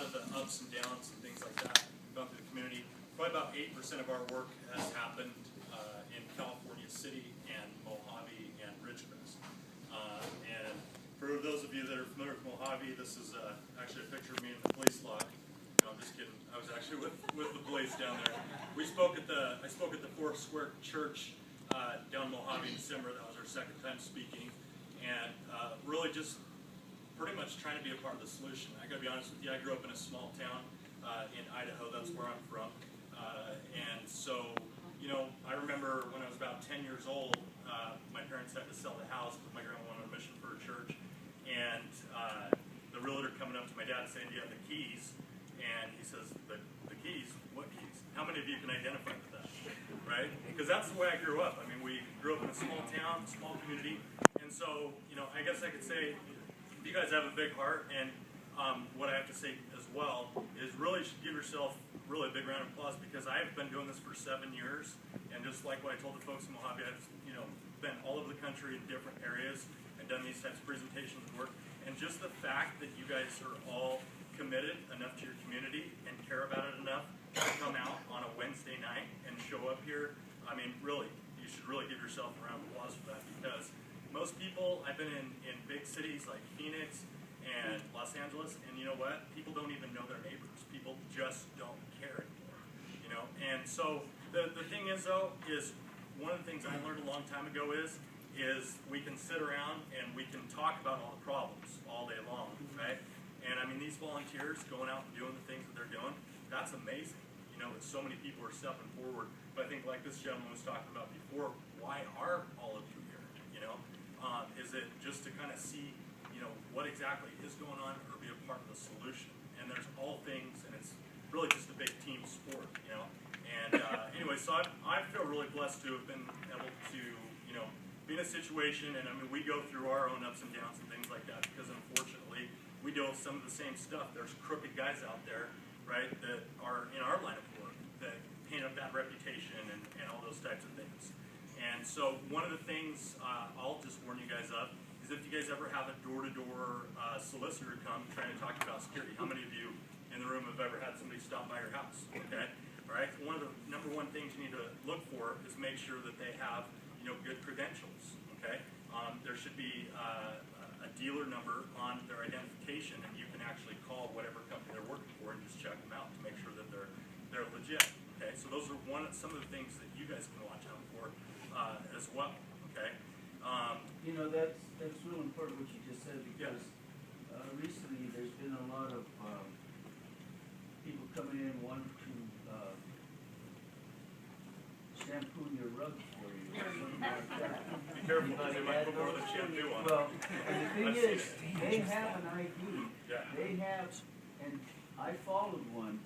lot of the ups and downs and things like that gone through the community. Probably about 8% of our work has happened in California City and Mojave and Ridgecrest. And for those of you that are familiar with Mojave, this is actually a picture of me in the police log. No, I'm just kidding. I was actually with the police down there. I spoke at the Fourth Square Church down Mojave in December. That was our second time speaking, and really just pretty much trying to be a part of the solution. I got to be honest with you. I grew up in a small town in Idaho. That's where I'm from, and so I remember when I was about 10 years old, my parents had to sell the house because my grandma went on a mission for a church, and the realtor coming up to my dad saying, "Do you have the keys?" And he says, "The keys? What keys? How many of you can identify with that?" Right? Because that's the way I grew up. I mean, we grew up in a small town, small community, and so I guess I could say you guys have a big heart, and what I have to say as well is really should give yourself really a big round of applause, because I've been doing this for 7 years, and just like what I told the folks in Mojave, I've been all over the country in different areas and done these types of presentations and work, and just the fact that you guys are all committed enough to your community and care about it enough to come out on a Wednesday night and show up here, I mean, really, you should really give yourself a round of applause for that, because most people, I've been in big cities like Phoenix and Los Angeles, and you know what? People don't even know their neighbors. People just don't care anymore, And so the thing is, though, is one of the things I learned a long time ago is we can sit around and we can talk about all the problems all day long, right? And I mean, these volunteers going out and doing the things that they're doing, that's amazing. That so many people are stepping forward. But I think, like this gentleman was talking about before, why are all of you here? Is it just to kind of see, what exactly is going on, or be a part of the solution? And there's all things, and it's really just a big team sport, And anyway, so I feel really blessed to have been able to, be in a situation, and I mean, we go through our own ups and downs and things like that, because unfortunately, we deal with some of the same stuff. There's crooked guys out there, right, that are in our line of work that paint up that reputation and all those types of things. And so one of the things I'll just warn you guys of is if you guys ever have a door-to-door solicitor come trying to talk about security. How many of you in the room have ever had somebody stop by your house? Okay, all right. One of the number one things you need to look for is make sure that they have good credentials. Okay, there should be a dealer number on their identification, and you can actually call whatever company they're working for and just check them out to make sure that they're legit. Okay, so those are some of the things that you guys can watch out for as well. Okay, that's real important what you just said, because recently there's been a lot of people coming in wanting to shampoo your rug for you or something like that. Be careful, because they might put more than shampoo on. Well, and the thing is, they have an ID. Yeah. They have, and I followed one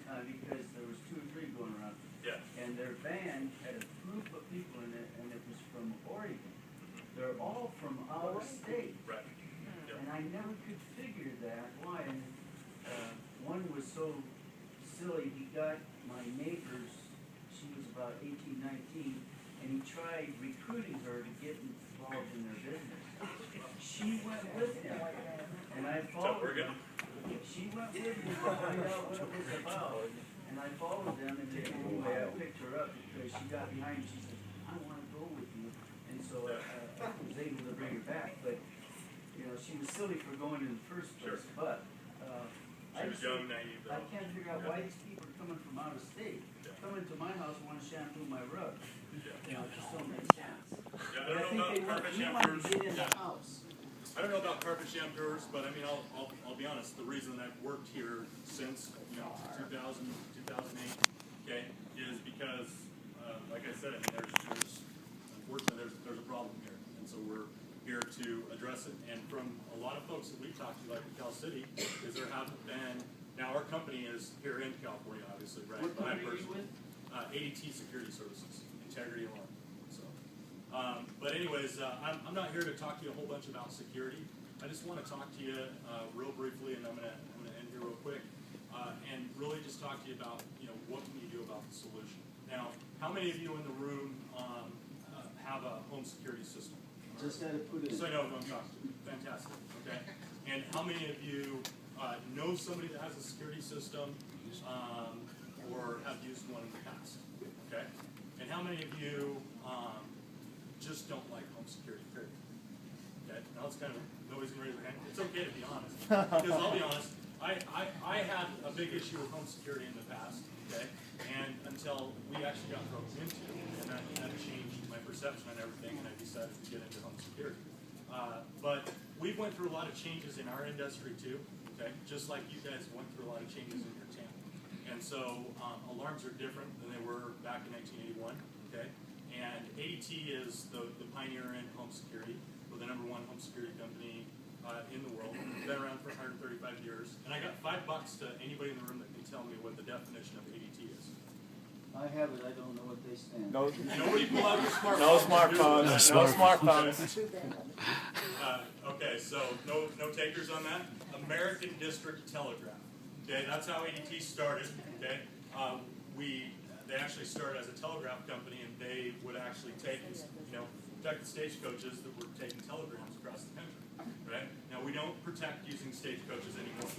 time because there was 2 or 3 going around. Yeah. And their van had a group of people in it, and it was from Oregon. They're all from out of state. Right. Yep. And I never could figure that. Why? And one was so silly, he got my neighbor's, she was about 18, 19, and he tried recruiting her to get involved in their business. She went with him, and I followed them. She went with him to find out what it was about. And I followed them, and anyway, I picked her up because she got behind me. She said, "I want to go with you." And so I was able to bring her back. But, she was silly for going in the first place. Sure. But She was young, naive, though. I can't figure out why these people are coming from out of state. Coming to my house and want to shampoo my rug. It just don't make sense. Yeah, But I think they want to get in the house. I don't know about carpet shampooers, but I mean, I'll be honest. The reason I've worked here since 2000, 2008, okay, is because, like I said, I mean, there's unfortunately there's a problem here, and so we're here to address it. And from a lot of folks that we've talked to, like in Cal City, is there haven't been. Now our company is here in California, obviously, right? What company are you with? ADT Security Services, Integrity Alarm. So. But anyways, I'm not here to talk to you a whole bunch about security. I just want to talk to you real briefly, and I'm gonna end here real quick, and really just talk to you about what can you do about the solution. Now, how many of you in the room have a home security system? Just had to put it. So I know who I'm talking to. Fantastic. Okay. And how many of you know somebody that has a security system or have used one in the past? Okay? And how many of you just don't like home security, period? Okay? Now it's kind of, nobody's going to raise their hand. It's okay to be honest. Because I'll be honest, I had a big issue with home security in the past, okay? And until we actually got broken into, and that changed my perception on everything, and I decided to get into home security. But we went through a lot of changes in our industry too, okay? Just like you guys went through a lot of changes in your town. And so alarms are different than they were back in 1981, okay? And ADT is the pioneer in home security. We're the #1 home security company in the world. We've been around for 135 years. And I got $5 to anybody in the room that can tell me what the definition of ADT is. I have it, I don't know what they stand. No, Nobody pull out your smartphone. no smartphones. No smartphones. Okay, so no takers on that. American District Telegraph. Okay, that's how ADT started. Okay, they actually started as a telegraph company, and they would actually take, protect the stagecoaches that were taking telegrams across the country. Right? Now we don't protect using stagecoaches anymore.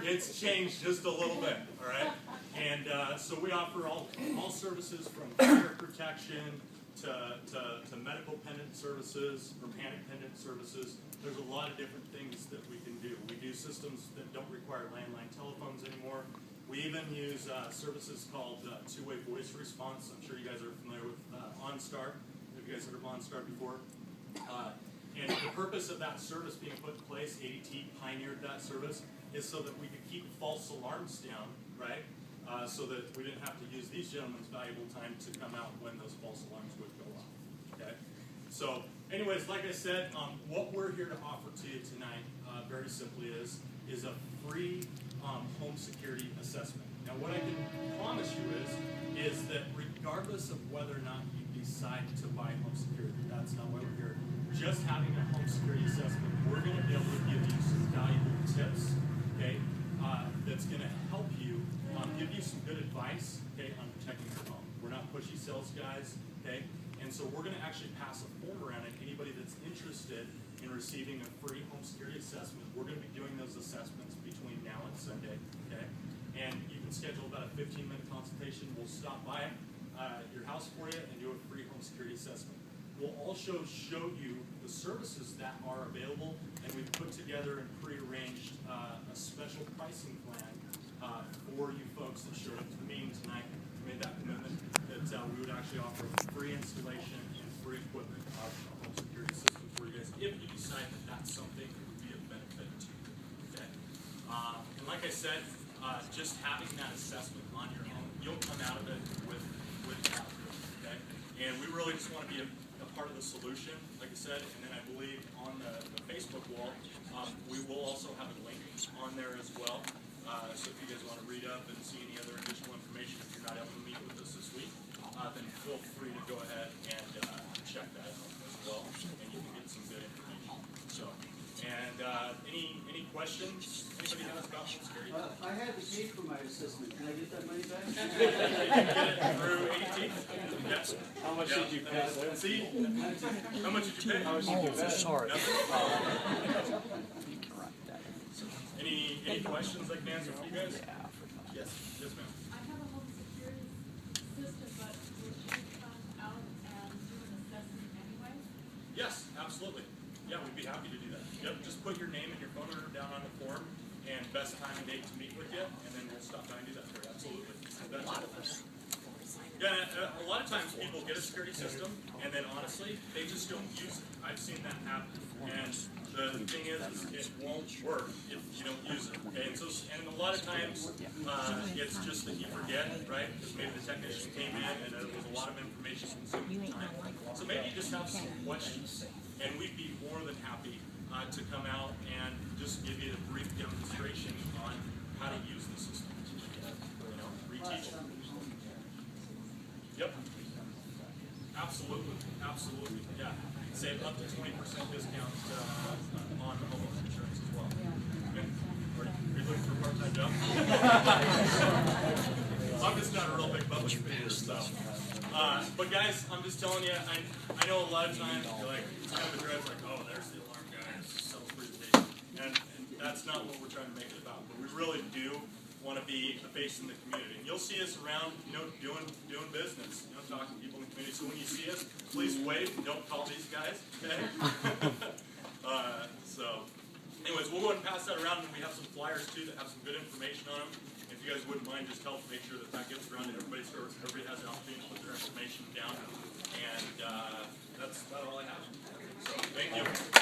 It's changed just a little bit. All right, and so we offer all services from fire protection to medical pendant services or panic pendant services. There's a lot of different things that we can do. We do systems that don't require landline telephones anymore. We even use services called two-way voice response. I'm sure you guys are familiar with OnStar. Have you guys heard of OnStar before? And the purpose of that service being put in place, ADT pioneered that service, is so that we could keep false alarms down, right? So that we didn't have to use these gentlemen's valuable time to come out when those false alarms would go off, okay? So, anyways, like I said, what we're here to offer to you tonight, very simply is a free home security assessment. Now, what I can promise you is that regardless of whether or not you decide to buy home security, that's not why we're here. Just having a home security assessment, we're going to be able to give you some valuable tips, okay, that's going to help you, give you some good advice, okay, on protecting your home. We're not pushy sales guys, okay, and so we're going to actually pass a form around, and anybody that's interested in receiving a free home security assessment, we're going to be doing those assessments between now and Sunday, okay, and you can schedule about a 15-minute consultation. We'll stop by your house for you and do a free home security assessment. We'll also show you the services that are available, and we've put together and prearranged a special pricing plan for you folks that showed up to the meeting tonight. We made that commitment that we would actually offer free installation and free equipment of a home security system for you guys if you decide that that's something that would be of benefit to you. Okay? And like I said, just having that assessment on your home, you'll come out of it with that. Okay? And we really just want to be a part of the solution, like I said, and then I believe on the Facebook wall, we will also have a link on there as well. So if you guys want to read up and see any other additional information, if you're not able to meet with us this week, then feel free to go ahead and check that out as well, and you can get some good information. So, and any questions anybody has about home security? I had to pay for my assessment. Can I get that money back? You can get it through ADT. Yes. How much did you pay? See? How much did you pay? How much did you pay? Sorry. Any questions I can answer for you guys? Yes. Yes, ma'am. I have a home security system, but would you come out and do an assessment anyway? Yes, absolutely. Yeah, we'd be happy to do that. Yep, just put your name and your phone number down on the form and best time and date to meet with you, and then we'll stop by and do that for you. Absolutely. Yeah, a lot of times people get a security system, and then honestly, they just don't use it. I've seen that happen. And the thing is it won't work if you don't use it. Okay, and a lot of times it's just that you forget, right? Because maybe the technician came in and there was a lot of information consumed at the time. So maybe you just have some questions, and we'd be more than happy to come out and just give you a brief demonstration on how to use the system. Reteach it. Yep. Absolutely. Absolutely. Yeah. Save up to 20% discount on the homeowner insurance as well. Okay. Are you looking for a part-time job? I'm just not a real big public figure, so. But guys, I'm just telling you, I know a lot of times you're like, it's kind of a dread, like, oh, there's the alarm guy, it's a sales presentation. And That's not what we're trying to make it about. But we really do want to be a face in the community. And you'll see us around, doing business, talking to people in the community. So when you see us, please wave and don't call these guys, okay? So, anyways, we'll go ahead and pass that around, and we have some flyers too that have some good information on them. If you guys wouldn't mind, just help make sure that that gets around to everybody, so everybody has an opportunity to put their information down. And that's about all I have. So, thank you.